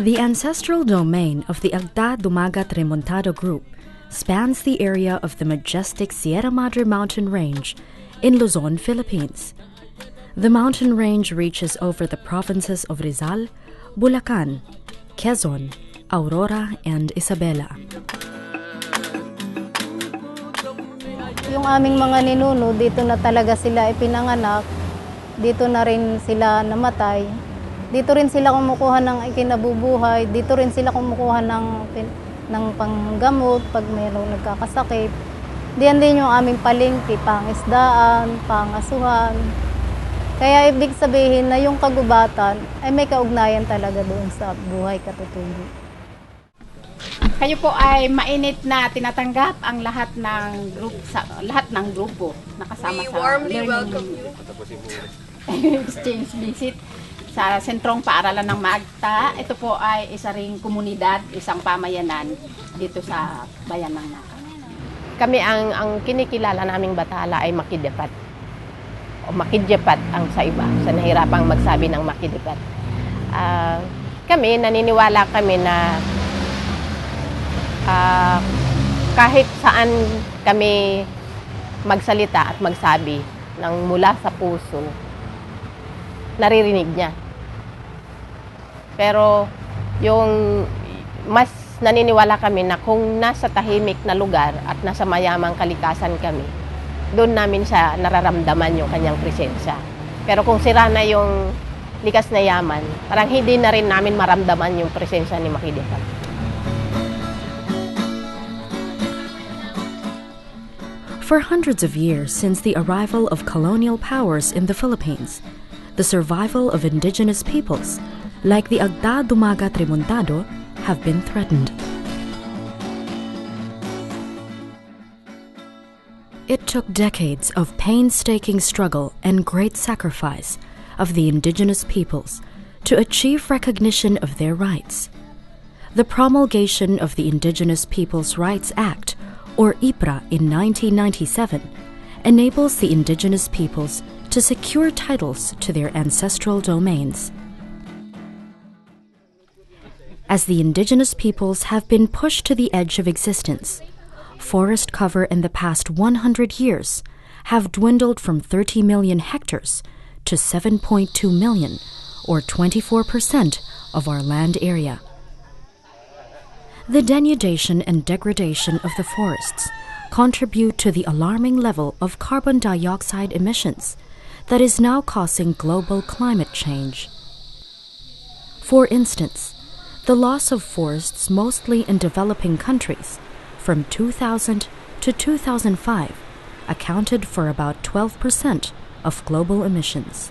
The ancestral domain of the Agda Dumagat Remontado group spans the area of the majestic Sierra Madre mountain range in Luzon, Philippines. The mountain range reaches over the provinces of Rizal, Bulacan, Quezon, Aurora, and Isabela. Yung aming mga ninuno, dito na talaga sila ipinanganak, dito na rin sila namatay. Dito rin sila kumukuha ng ikinabubuhay, dito rin sila kumukuha ng panggamot pag mayroong nagkakasakit. Diyan din yung aming palengke, pangisdaan, pangasuhan. Kaya ibig sabihin na yung kagubatan ay may kaugnayan talaga doon sa buhay katutubo. Kayo po ay mainit na tinatanggap ang lahat ng grupo nakasama sa learning exchange visit sa sentrong paaralan ng Magta. Ito po ay isa ring komunidad, isang pamayanan dito sa bayan ng Naga. Kami ang kinikilala naming Bathala ay makidapat. O makidyapat ang sa iba, sa nahirapang magsabi ng makidapat. Kami, naniniwala kami na kahit saan kami magsalita at magsabi ng mula sa puso, naririnig niya. Pero yung mas naniniwala kami na kung nasa tahimik na lugar at nasa mayamang kalikasan kami, doon namin siya nararamdaman yung kanyang presensya. Pero kung sira na yung likas na yaman, parang hindi na rin namin maramdaman yung presensya ni Makidapat. For hundreds of years since the arrival of colonial powers in the Philippines, the survival of indigenous peoples, like the Agda Dumagat Remontado, have been threatened. It took decades of painstaking struggle and great sacrifice of the indigenous peoples to achieve recognition of their rights. The promulgation of the Indigenous Peoples' Rights Act, or IPRA, in 1997 enables the indigenous peoples to secure titles to their ancestral domains. As the indigenous peoples have been pushed to the edge of existence, forest cover in the past 100 years have dwindled from 30 million hectares to 7.2 million, or 24% of our land area. The denudation and degradation of the forests contribute to the alarming level of carbon dioxide emissions that is now causing global climate change. For instance, the loss of forests mostly in developing countries from 2000 to 2005 accounted for about 12% of global emissions.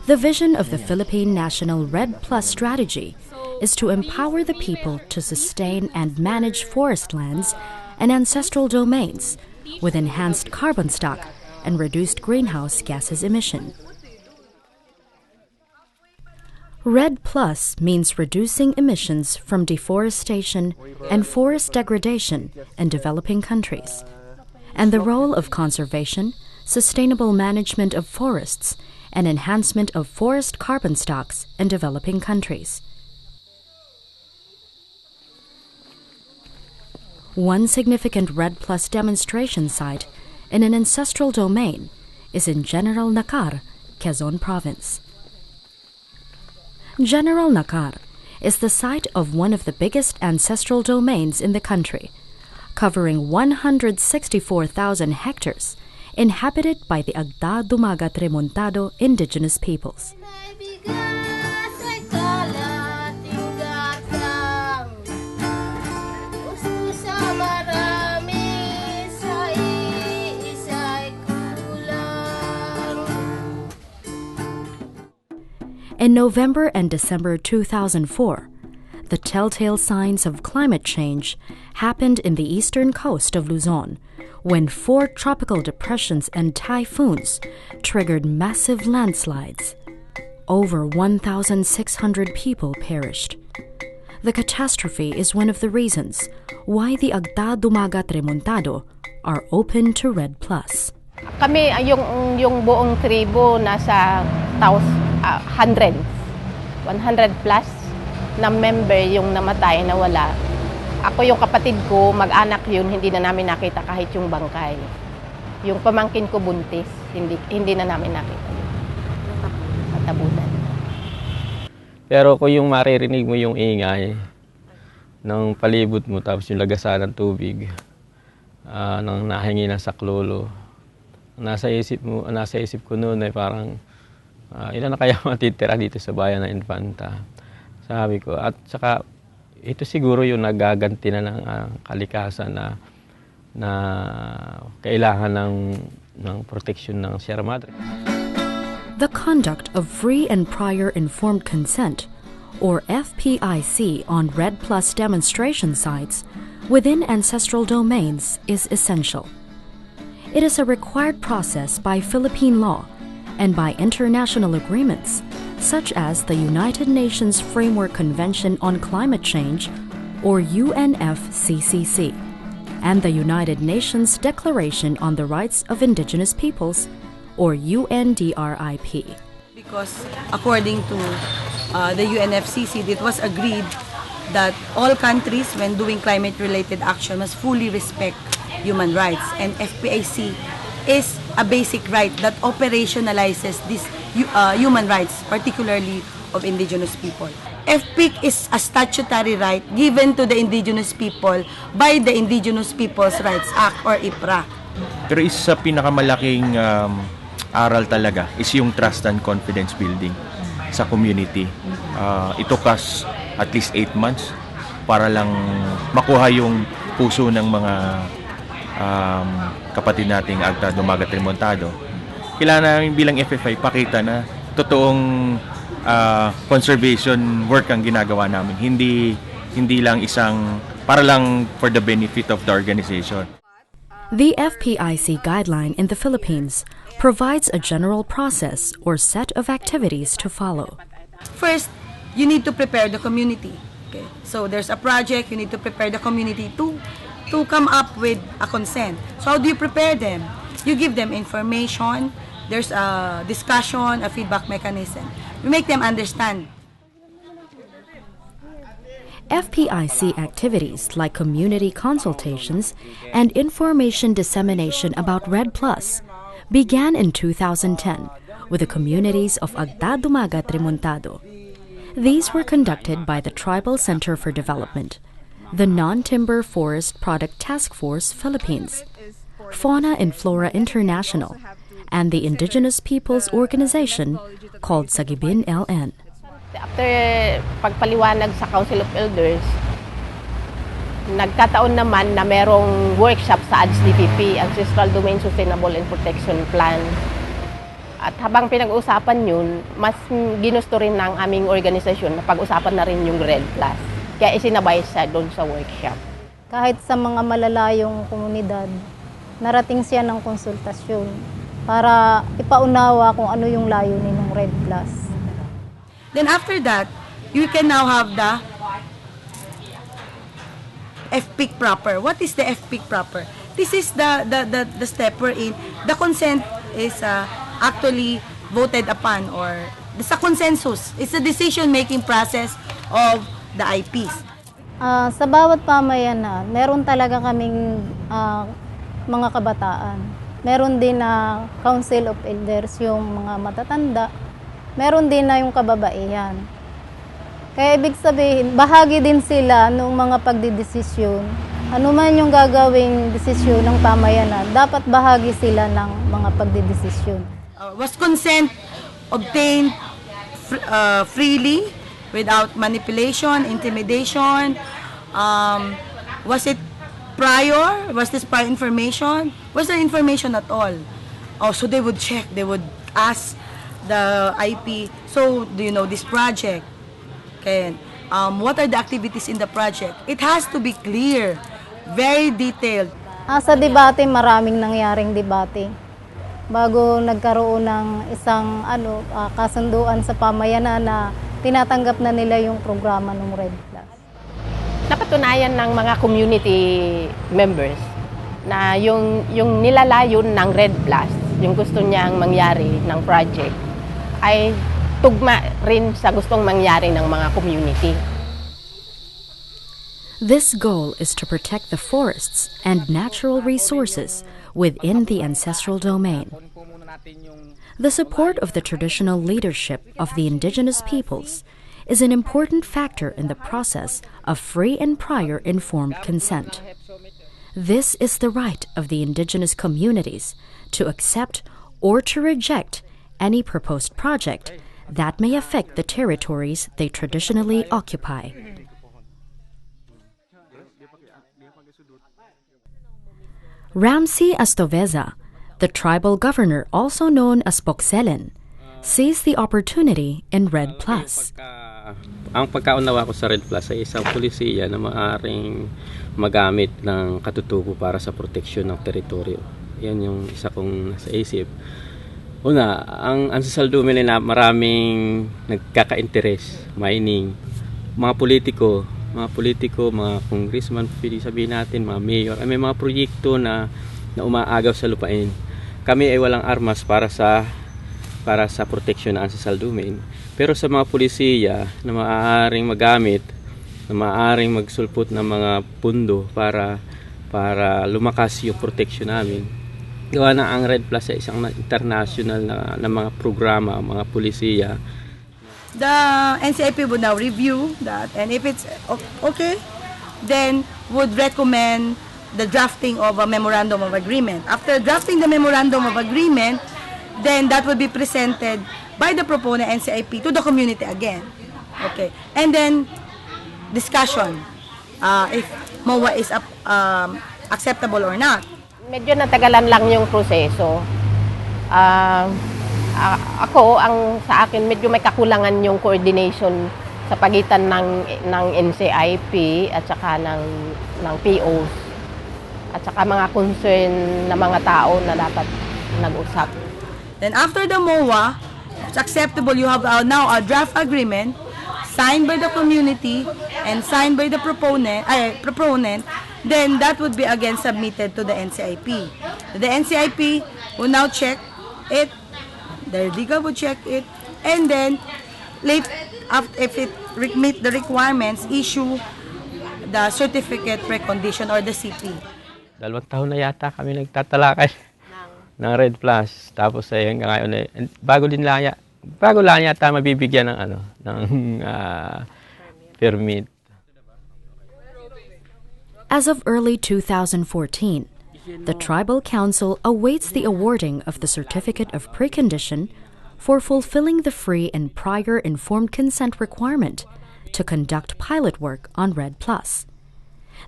The vision of the Philippine National RED Plus strategy is to empower the people to sustain and manage forest lands and ancestral domains with enhanced carbon stock and reduced greenhouse gases emission. RED Plus means reducing emissions from deforestation and forest degradation in developing countries, and the role of conservation, sustainable management of forests, and enhancement of forest carbon stocks in developing countries. One significant RED Plus demonstration site in an ancestral domain is in General Nakar, Quezon Province. General Nakar is the site of one of the biggest ancestral domains in the country, covering 164,000 hectares, inhabited by the Agda Dumagat Remontado indigenous peoples. In November and December 2004, the telltale signs of climate change happened in the eastern coast of Luzon, when 4 tropical depressions and typhoons triggered massive landslides. Over 1,600 people perished. The catastrophe is one of the reasons why the Agda Dumagat Remontado are open to RED Plus. Kami, yung buong tribo, nasa hundreds. 100 plus na member yung namatay, na wala. Ako yung kapatid ko, mag-anak yun, hindi na namin nakita kahit yung bangkay. Yung pamangkin ko buntis, hindi na namin nakita yun. Natabunan. Pero kung yung maririnig mo yung ingay ng palibot mo, tapos yung lagasan ng tubig, ng nahingi ng saklolo, nasa isip ko noon ay parang, ilan na kaya matitira dito sa bayan ng Infanta? Sabi ko. At saka, ito siguro yung nagaganti na ng kalikasan na kailangan ng proteksyon ng Sierra Madre. The conduct of free and prior informed consent, or FPIC, on RED Plus demonstration sites within ancestral domains is essential. It is a required process by Philippine law and by international agreements such as the United Nations Framework Convention on Climate Change, or UNFCCC, and the United Nations Declaration on the Rights of Indigenous Peoples, or UNDRIP. Because according to the UNFCCC, it was agreed that all countries, when doing climate-related action, must fully respect human rights. And FPIC is a basic right that operationalizes these human rights, particularly of Indigenous people. FPIC is a statutory right given to the Indigenous people by the Indigenous Peoples' Rights Act, or IPRA. Pero isa sa pinakamalaking aral talaga is yung trust and confidence building sa community. It took us at least 8 months para lang makuha yung puso ng mga kapatid nating Agta Dumagat Remontado. Kailangan namin bilang FFI pakita na totoong conservation work ang ginagawa namin. Hindi lang isang para lang for the benefit of the organization. The FPIC guideline in the Philippines provides a general process or set of activities to follow. First, you need to prepare the community. Okay? So there's a project, you need to prepare the community to come up with a consent. So how do you prepare them? You give them information, there's a discussion, a feedback mechanism. You make them understand. FPIC activities like community consultations and information dissemination about RED Plus began in 2010 with the communities of Agta Dumagat Remontado. These were conducted by the Tribal Center for Development, the Non-Timber Forest Product Task Force Philippines, Fauna and Flora International, and the Indigenous Peoples Organization called Sagibin LN. After pagpaliwanag sa Council of Elders, nagkataon naman na merong workshop sa NTFP-EP, Ancestral Domain Sustainable and Protection Plan. At habang pinag-uusapan yun, mas ginusto rin ng aming organisasyon na pag-usapan na rin yung RED Plus. Kaya isinabay siya doon sa workshop. Kahit sa mga malalayong komunidad, narating siya ng konsultasyon para ipaunawa kung ano yung layunin ng RED Plus. Then after that, you can now have the FPIC proper. What is the FPIC proper? This is the step wherein the consent is actually voted upon, or it's a consensus. It's a decision-making process of the IPs. Sa bawat pamayanan, meron talaga kaming mga kabataan. Meron din na Council of Elders, yung mga matatanda. Meron din na yung kababaihan. Kaya ibig sabihin, bahagi din sila ng mga pagdidesisyon. Ano man yung gagawing desisyon ng pamayanan, dapat bahagi sila ng mga pagdidesisyon. Was consent obtained freely, without manipulation, intimidation? Was it prior? Was this prior information? Was there information at all? Oh, so they would check, they would ask the IP, so do you know this project? Okay. What are the activities in the project? It has to be clear, very detailed. Sa debate, maraming nangyaring debate. Bago nagkaroon ng isang kasunduan sa pamayanan na tinatanggap na nila yung programa ng RED Plus. Napatunayan ng mga community members na yung nilalayon ng RED Plus, yung gusto niyang mangyari ng project, ay tugma rin sa gustong mangyari ng mga community. This goal is to protect the forests and natural resources within the ancestral domain. The support of the traditional leadership of the indigenous peoples is an important factor in the process of free and prior informed consent. This is the right of the indigenous communities to accept or to reject any proposed project that may affect the territories they traditionally occupy. Ramsey Astoveza, the tribal governor also known as Poxelen, sees the opportunity in Red Plus. Ang pagkaunawa ko sa Red Plus ay isang pulisiya na maaaring magamit ng katutubo para sa proteksyon ng teritoryo. Yan yung isa kong nasa isip. Una, ang ancestral domain na maraming nagkaka-interest, mining, mga politiko, mga congressman, pwede sabihin natin, mga mayor, may mga proyekto na umaagaw sa lupain. Kami ay walang armas para sa proteksyon ng ancestral domain. Pero sa mga pulisiya na maaaring magamit, na maaaring magsulpot ng mga pundo para lumakas yung proteksyon namin. Gawa na ang Red Plus ay isang international na mga programa, mga pulisiya. The NTFP would now review that, and if it's okay, then would recommend the drafting of a memorandum of agreement. After drafting the memorandum of agreement, then that would be presented by the proponent NCIP to the community again. Okay. And then discussion if MOA is acceptable or not. Medyo natagalan lang yung proseso. Ako, sa akin, medyo may kakulangan yung coordination sa pagitan ng NCIP at saka ng POs at saka mga concern na mga tao na dapat nag-usap. Then after the MOA, it's acceptable, you have now a draft agreement signed by the community and signed by the proponent, then that would be again submitted to the NCIP. The NCIP will now check it, the legal will check it, and then if it meet the requirements, issue the certificate precondition or the CP. 2 taon na yata kami nagtatalakay ng Red Plus. Tapos ay ngayon bago lang yata mabibigyan ng permit. As of early 2014, the Tribal Council awaits the awarding of the Certificate of Precondition for fulfilling the free and prior informed consent requirement to conduct pilot work on Red Plus.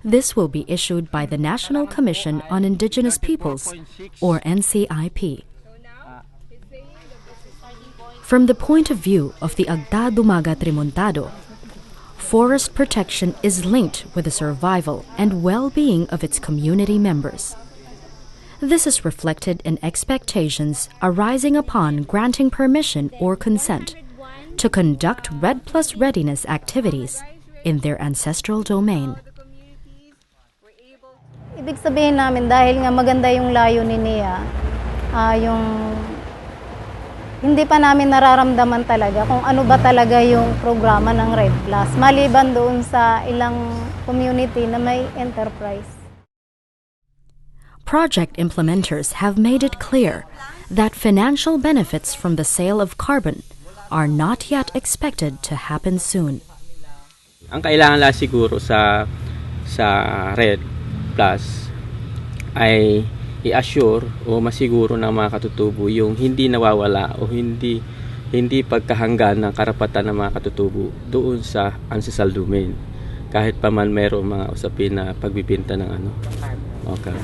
This will be issued by the National Commission on Indigenous Peoples, or NCIP. From the point of view of the Agda Dumaga Trimontado, forest protection is linked with the survival and well-being of its community members. This is reflected in expectations arising upon granting permission or consent to conduct Red Plus readiness activities in their ancestral domain. Ibig sabihin namin, dahil nga maganda yung layunin niya, hindi pa namin nararamdaman talaga kung ano ba talaga yung programa ng Red Plus, maliban doon sa ilang community na may enterprise. Project implementers have made it clear that financial benefits from the sale of carbon are not yet expected to happen soon. Ang kailangan lang siguro sa Red Plus ay i-assure o masiguro ng mga katutubo yung hindi nawawala o hindi pagkahanggan ng karapatan ng mga katutubo doon sa ancestral domain. Kahit pa man mayroong mga usapin na pagbibenta ng Okay.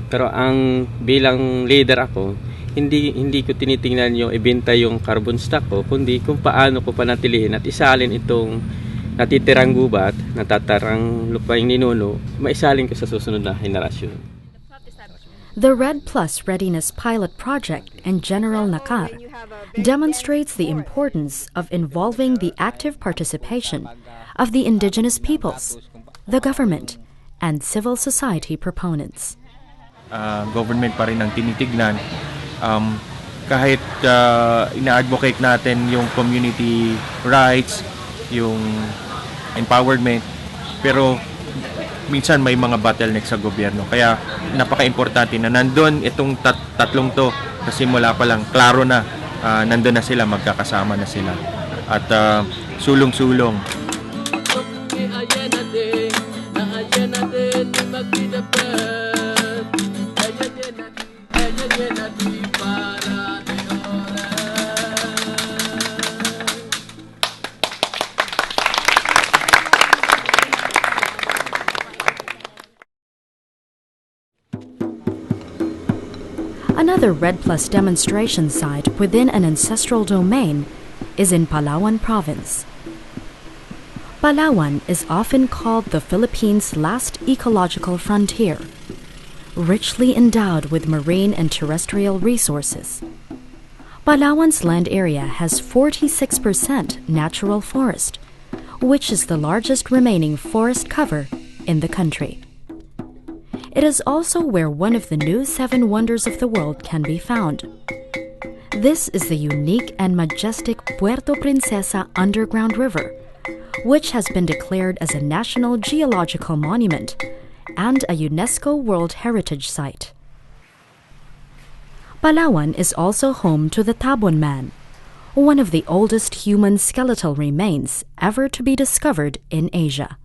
Pero ang bilang leader ako, hindi ko tinitingnan yung ibenta yung carbon stock ko, kundi kung paano ko panatilihin at isalin itong natitirang gubat, natatarang lupaing ninuno, maisalin ko sa susunod na henerasyon. The Red Plus Readiness Pilot Project and General Nakar demonstrates the importance of involving the active participation of the indigenous peoples, the government, and civil society proponents. Government pa rin ang tinitignan. Kahit ina-advocate natin yung community rights, yung empowerment, pero minsan may mga bottleneck sa gobyerno. Kaya napaka-importante na nandun itong tatlong to, kasi mula pa lang, klaro na, nandun na sila, magkakasama na sila. At sulong-sulong. Another Red Plus demonstration site within an ancestral domain is in Palawan Province. Palawan is often called the Philippines' last ecological frontier, richly endowed with marine and terrestrial resources. Palawan's land area has 46% natural forest, which is the largest remaining forest cover in the country. It is also where one of the new 7 wonders of the world can be found. This is the unique and majestic Puerto Princesa underground river, which has been declared as a National Geological Monument and a UNESCO World Heritage Site. Palawan is also home to the Tabon Man, one of the oldest human skeletal remains ever to be discovered in Asia.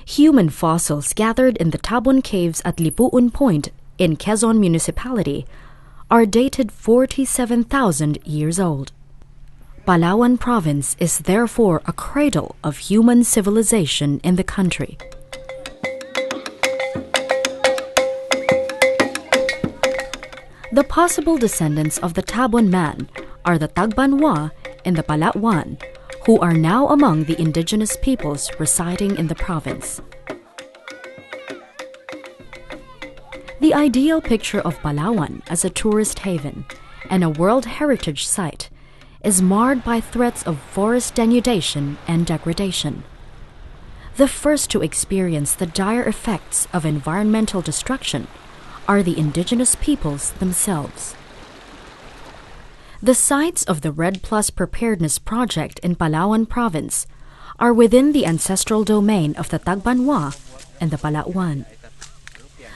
Human fossils gathered in the Tabon Caves at Lipuun Point in Quezon Municipality are dated 47,000 years old. Palawan Province is therefore a cradle of human civilization in the country. The possible descendants of the Tabon Man are the Tagbanwa and the Palawan, who are now among the indigenous peoples residing in the province. The ideal picture of Palawan as a tourist haven and a World Heritage Site is marred by threats of forest denudation and degradation. The first to experience the dire effects of environmental destruction are the indigenous peoples themselves. The sites of the Red Plus Preparedness Project in Palawan Province are within the ancestral domain of the Tagbanwa and the Palawan.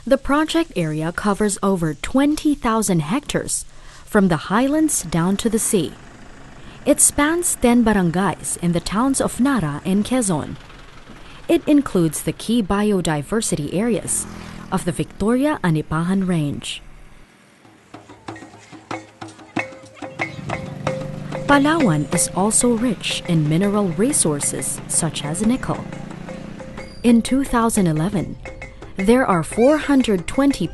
The project area covers over 20,000 hectares from the highlands down to the sea. It spans 10 barangays in the towns of Nara and Quezon. It includes the key biodiversity areas of the Victoria-Anipahan Range. Palawan is also rich in mineral resources such as nickel. In 2011, there are 420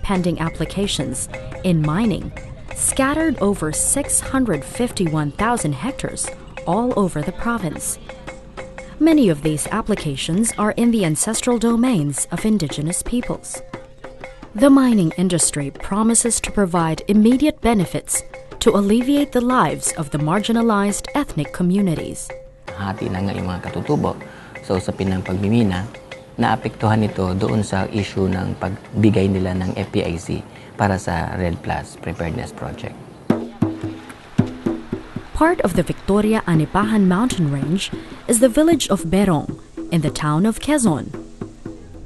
pending applications in mining scattered over 651,000 hectares all over the province. Many of these applications are in the ancestral domains of indigenous peoples. The mining industry promises to provide immediate benefits to alleviate the lives of the marginalized ethnic communities. Hati na nga yung mga katutubo. So sa pinang pagmimina, naapektuhan ito doon sa issue ng pagbigay nila ng FPIC para sa Red Plus Preparedness Project. Part of the Victoria-Anipahan mountain range is the village of Berong in the town of Quezon.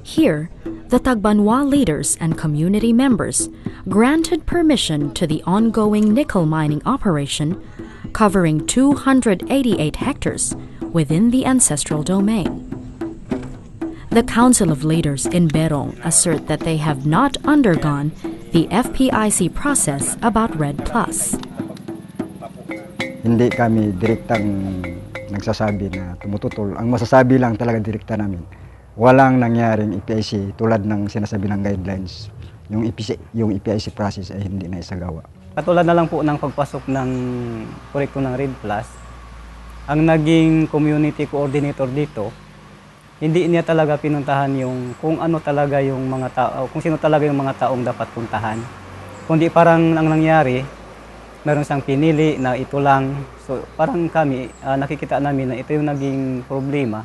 Here, the Tagbanwa leaders and community members granted permission to the ongoing nickel mining operation covering 288 hectares within the ancestral domain. The Council of Leaders in Berong assert that they have not undergone the FPIC process about Red Plus. Hindi kami direktang nagsasabi na tumututol. Ang masasabi lang talaga direkta namin, walang nangyaring FPIC tulad ng sinasabi ng guidelines. Yung FPIC process ay hindi na isagawa. Katulad na lang po ng pagpasok ng proyekto ng Red Plus, ang naging community coordinator dito, hindi niya talaga pinuntahan yung kung ano talaga yung mga tao, kung sino talaga yung mga taong dapat puntahan. Kundi parang ang nangyari, meron siyang pinili na ito lang. So parang kami, nakikita namin na ito yung naging problema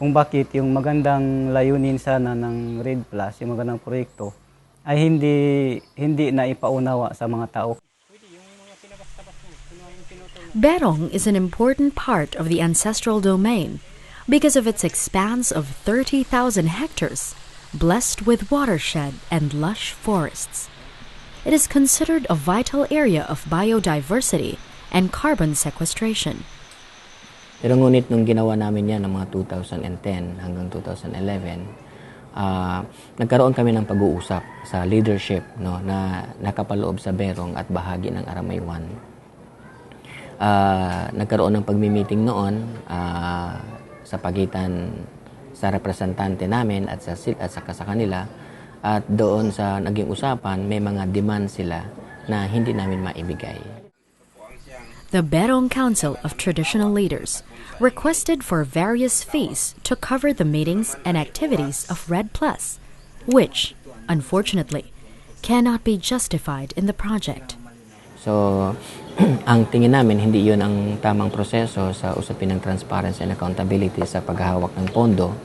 kung bakit yung magandang layunin sana ng Red Plus, yung magandang proyekto, ay hindi na ipaunawa sa mga tao. Berong is an important part of the ancestral domain because of its expanse of 30,000 hectares, blessed with watershed and lush forests. It is considered a vital area of biodiversity and carbon sequestration. Pero ngunit nung ginawa namin yan ng mga 2010 hanggang 2011, nagkaroon kami ng pag-uusap sa leadership, no, na nakapaloob sa Berong at bahagi ng Aramaywan. Nagkaroon ng pagmi-meeting noon sa pagitan sa representante namin at sa kanila, at doon sa naging usapan may mga demand sila na hindi namin maibigay. The Berong Council of Traditional Leaders requested for various fees to cover the meetings and activities of Red Plus, which, unfortunately, cannot be justified in the project. So, ang tingin namin, hindi yun ang tamang proseso sa usapin ng transparency and accountability sa paghahawak ng pondo.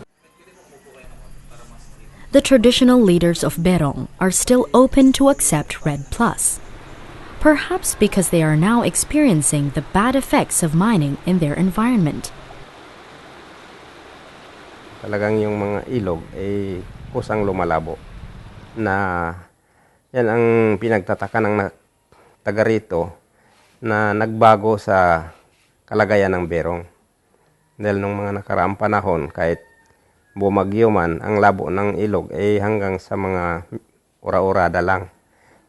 The traditional leaders of Berong are still open to accept Red Plus, perhaps because they are now experiencing the bad effects of mining in their environment. Talagang yung mga ilog ay kusang lumalabo na yan ang pinagtataka ng taga rito na nagbago sa kalagayan ng Berong. Dahil nung mga nakaraang panahon, kahit bumagyo man, ang labo ng ilog ay hanggang sa mga ura-urada lang.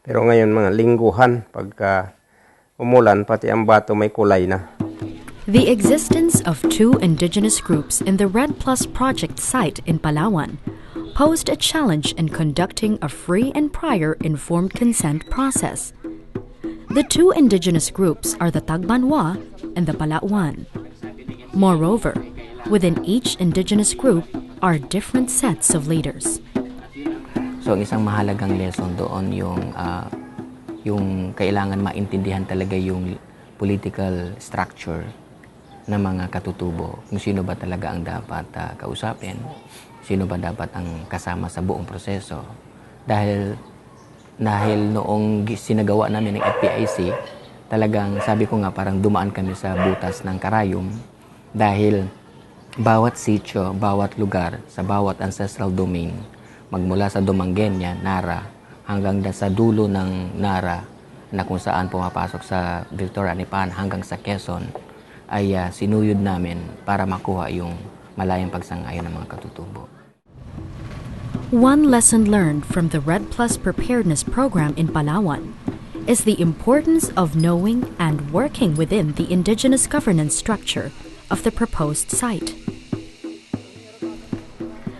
Pero ngayon mga lingguhan, pagka umulan, pati ang bato may kulay na. The existence of two indigenous groups in the Red Plus project site in Palawan posed a challenge in conducting a free and prior informed consent process. The two indigenous groups are the Tagbanwa and the Palawan. Moreover, within each indigenous group are different sets of leaders. So, ang isang mahalagang lesson doon yung kailangan maintindihan talaga yung political structure ng mga katutubo. Kung sino ba talaga ang dapat kausapin, sino ba dapat ang kasama sa buong proseso. Dahil noong sinagawa namin ng FPIC, talagang sabi ko nga parang dumaan kami sa butas ng karayom dahil bawat sitio, bawat lugar, sa bawat ancestral domain, magmula sa Dumanguenya, Nara, hanggang sa dulo ng Nara, na kung saan pumapasok sa Victoria Nipan hanggang sa Quezon, ay sinuyod namin para makuha yung malayang pagsang-ayon ng mga katutubo. One lesson learned from the Red Plus Preparedness Program in Palawan is the importance of knowing and working within the indigenous governance structure of the proposed site.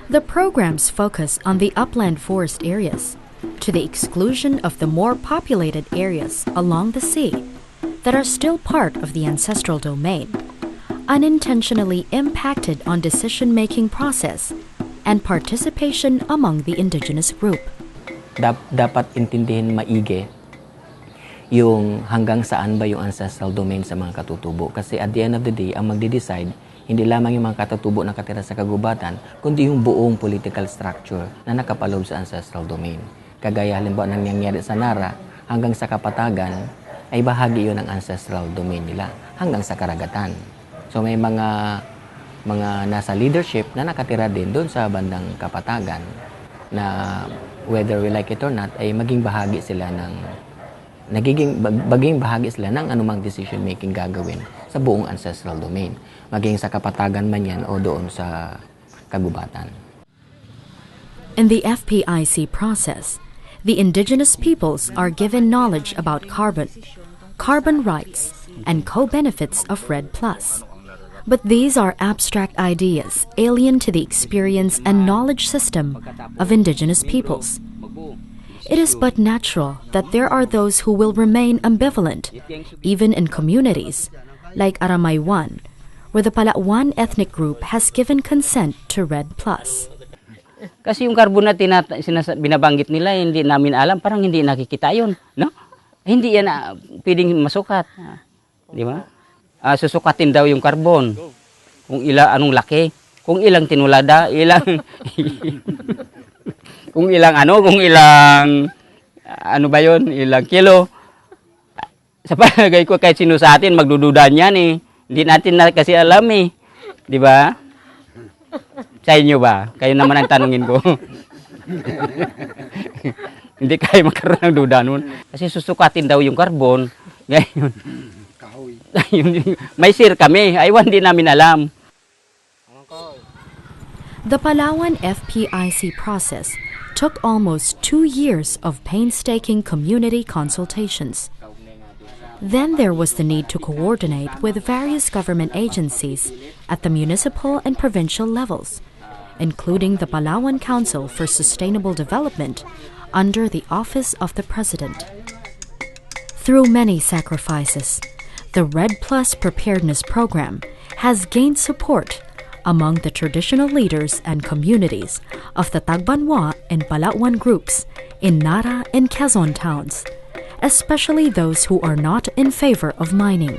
The programs focus on the upland forest areas, to the exclusion of the more populated areas along the sea that are still part of the ancestral domain, unintentionally impacted on decision-making process and participation among the indigenous group. Dapat intindihin maigi yung hanggang saan ba yung ancestral domain sa mga katutubo. Kasi at the end of the day, ang magde-decide hindi lamang yung mga katutubo na nakatira sa kagubatan, kundi yung buong political structure na nakapaloob sa ancestral domain. Kagaya halimbawa ng nangyayari sa Nara, hanggang sa Kapatagan, ay bahagi yun ng ancestral domain nila, hanggang sa Karagatan. So may mga nasa leadership na nakatira din doon sa bandang Kapatagan, na whether we like it or not, ay maging bahagi sila ng anumang decision making gagawin sa buong ancestral domain, maging sa Kapatagan man yan o doon sa kagubatan. In the FPIC process, the indigenous peoples are given knowledge about carbon rights, and co-benefits of Red Plus. But these are abstract ideas alien to the experience and knowledge system of indigenous peoples. It is but natural that there are those who will remain ambivalent, even in communities like Aramaywan, where the Palawan ethnic group has given consent to Red Plus. Kasi yung carbon na binabanggit nila, hindi namin alam, parang hindi nakikita yun, no? Hindi yan pwedeng masukat. Di ba? Susukatin daw yung carbon. Kung anong laki. Kung ilang tinulada, ilang kung ilang ba yun, ilang kilo. Sa palagay ko kahit sino sa atin magdududan yan eh. Hindi natin na kasi alam eh. Di ba? Sa inyo ba? Kayo naman ang tanungin ko. Hindi kayo magkaroon ng duda nun. Kasi susukatin daw yung carbon. Ngayon, may sir kami. Aywan din namin alam. The Palawan FPIC process took almost 2 years of painstaking community consultations. Then there was the need to coordinate with various government agencies at the municipal and provincial levels, including the Palawan Council for Sustainable Development under the Office of the President. Through many sacrifices, the Red Plus Preparedness Program has gained support among the traditional leaders and communities of the Tagbanwa and Palawan groups in Nara and Quezon towns, especially those who are not in favor of mining.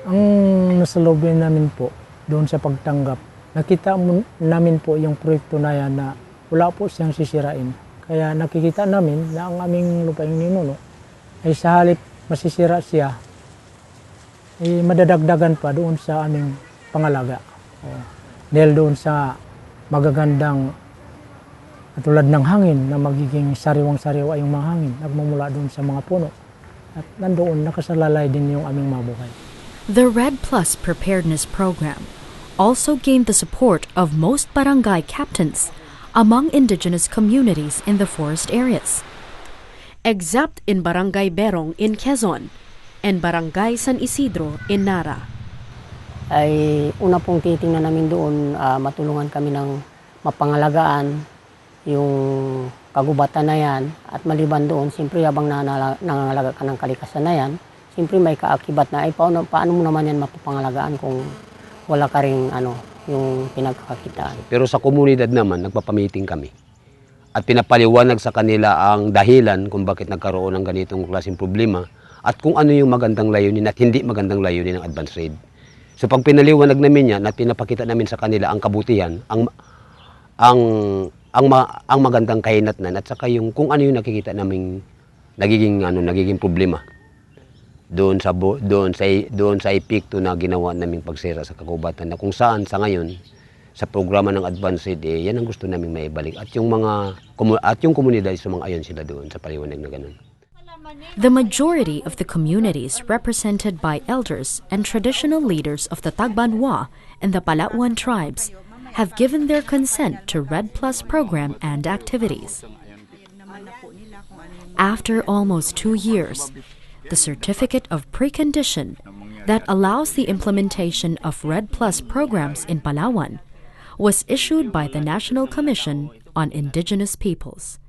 Ang nasalubin namin po doon sa pagtanggap, nakita namin po yung proyekto na yan na wala po siyang sisirain. Kaya nakikita namin na ang aming lupaing ninuno ay sa halip masisira siya, ay madadagdagan pa doon sa aming pangalaga. Dahil doon sa magagandang tulad ng hangin na magiging sariwang-sariwa yung mga hangin, nagmumula doon sa mga puno. At nandoon nakasalalay din yung aming mabuhay. The Red Plus Preparedness Program also gained the support of most barangay captains among indigenous communities in the forest areas, except in Barangay Berong in Quezon and Barangay San Isidro in Nara. Ay una pong titingnan namin doon, matulungan kami ng mapangalagaan yung kagubatan na yan, at maliban doon, siyempre habang nangangalaga ka ng kalikasan na yan, siyempre may kaakibat na ay paano mo naman yan mapapangalagaan kung wala ka ring yung pinagkakakitaan. Pero sa komunidad naman, nagpapamiting kami at pinapaliwanag sa kanila ang dahilan kung bakit nagkaroon ng ganitong klaseng problema at kung ano yung magandang layunin at hindi magandang layunin ng advance raid. So pag pinaliwanag namin yan at pinapakita namin sa kanila ang kabutihan, ang magandang kahinatnan at saka yung kung ano yung nakikita naming nagiging problema doon sa epekto na ginawa naming pagsira sa kagubatan, na kung saan sa ngayon sa programa ng advance aid yan ang gusto naming maibalik at yung komunidad sumang-ayon sila doon sa paliwanag na ganun. The majority of the communities represented by elders and traditional leaders of the Tagbanwa and the Palawan tribes have given their consent to Red Plus program and activities. After almost 2 years, the certificate of precondition that allows the implementation of Red Plus programs in Palawan was issued by the National Commission on Indigenous Peoples.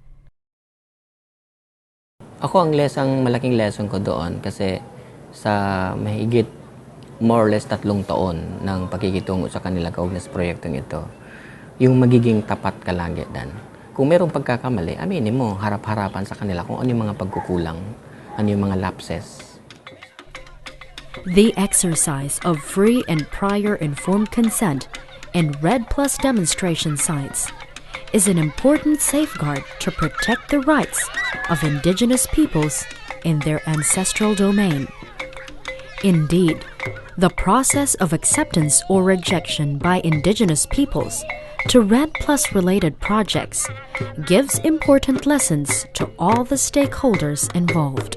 Ako ang malaking lesson ko doon kasi sa mahigit more or less 3 taon ng pagkikitungo sa kanila kaugnay sa proyektong ito, yung magiging tapat ka lagi dan. Kung mayroong pagkakamali, aminin mo, harap-harapan sa kanila kung ano yung mga pagkukulang, ano yung mga lapses. The exercise of free and prior informed consent in Red Plus demonstration sites is an important safeguard to protect the rights of indigenous peoples in their ancestral domain. Indeed, the process of acceptance or rejection by indigenous peoples to Red Plus related projects gives important lessons to all the stakeholders involved.